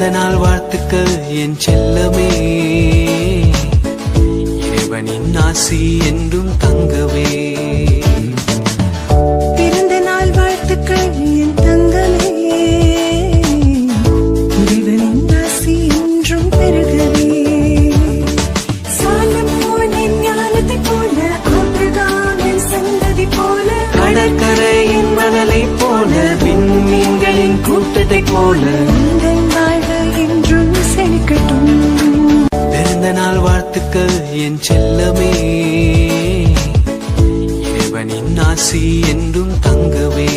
பிறந்த நாள் வாழ்த்துக்கள் என் செல்லமே, இறைவனின் ஆசி என்றும் தங்கவே. பிறந்த நாள் வாழ்த்துக்கள் என் தங்கமே, இறைவனின் ஆசி என்றும் பெருகவே. சாலமோனின் ஞானத்தைப் போல, ஆபிரகாமின் சந்ததி போல, கடற்கரையின் மணலைப் போல, விண்மீன்களின் கூட்டத்தைப் போல என்றும் செழிக்கட்டும். பிறந்த நாள் வாழ்த்துக்கள் என் செல்லமே, இறைவனின் ஆசி என்றும் தங்கவே.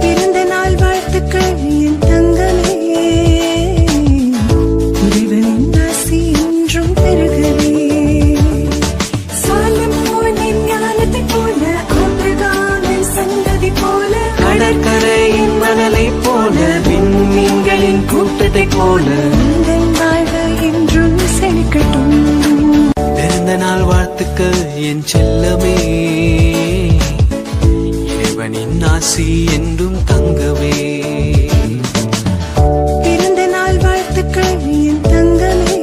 பிறந்த நாள் வாழ்த்துக்கள் என் தங்கமே, இறைவனின் ஆசி என்றும் பெருகவே. சாலமோனின் ஞானத்தைப் போல, ஆபிரகாமின் சந்ததி போல, கடற்கரையின் மணலைப் போல, விண்மீன்களின் கூட்டத்தைப் போல என்றும் செழிக்கட்டும். பிறந்த நாள் வாழ்த்துக்கள் என் செல்லமே, இறைவனின் ஆசி என்றும் தங்கவே. பிறந்த நாள் வாழ்த்துக்கள் என் தங்கமே,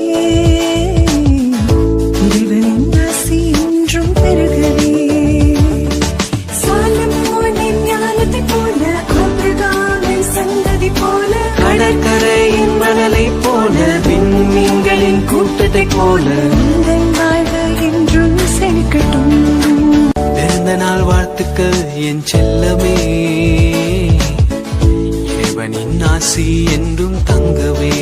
இறைவனின் ஆசி என்றும் பெருகவே. சாலமோனின் ஞானத்தைப் போல, ஆபிரகாமின் சந்ததி போல, கடற்கரையின் மணலைப் போல, விண்மீன்களின் கூட்டத்தைப் போல என்றும் செழிக்கட்டும். பிறந்த நாள் வாழ்த்துக்கள் என் செல்லமே, இறைவனின் ஆசி என்றும் தங்கவே.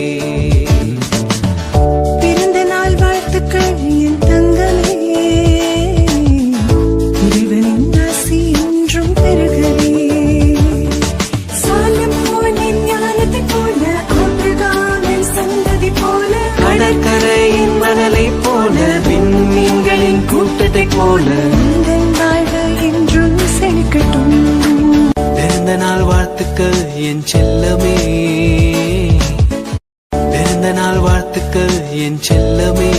பிறந்த நாள் வாழ்த்துக்கள் என் தங்கமே, இறைவனின் ஆசி என்றும் பெருகவே. சாலமோனின் ஞானத்தைப் போல, ஆபிரகாமின் சந்ததி போல, கடற்கரையின் மணலைப் போல, விண்மீன்களின் கூட்டத்தைப் போல என்றும் செழிக்கட்டும். பிறந்த நாள் வாழ்த்துக்கள் என் செல்லமே, பிறந்த நாள் வாழ்த்துக்கள் என் செல்லமே.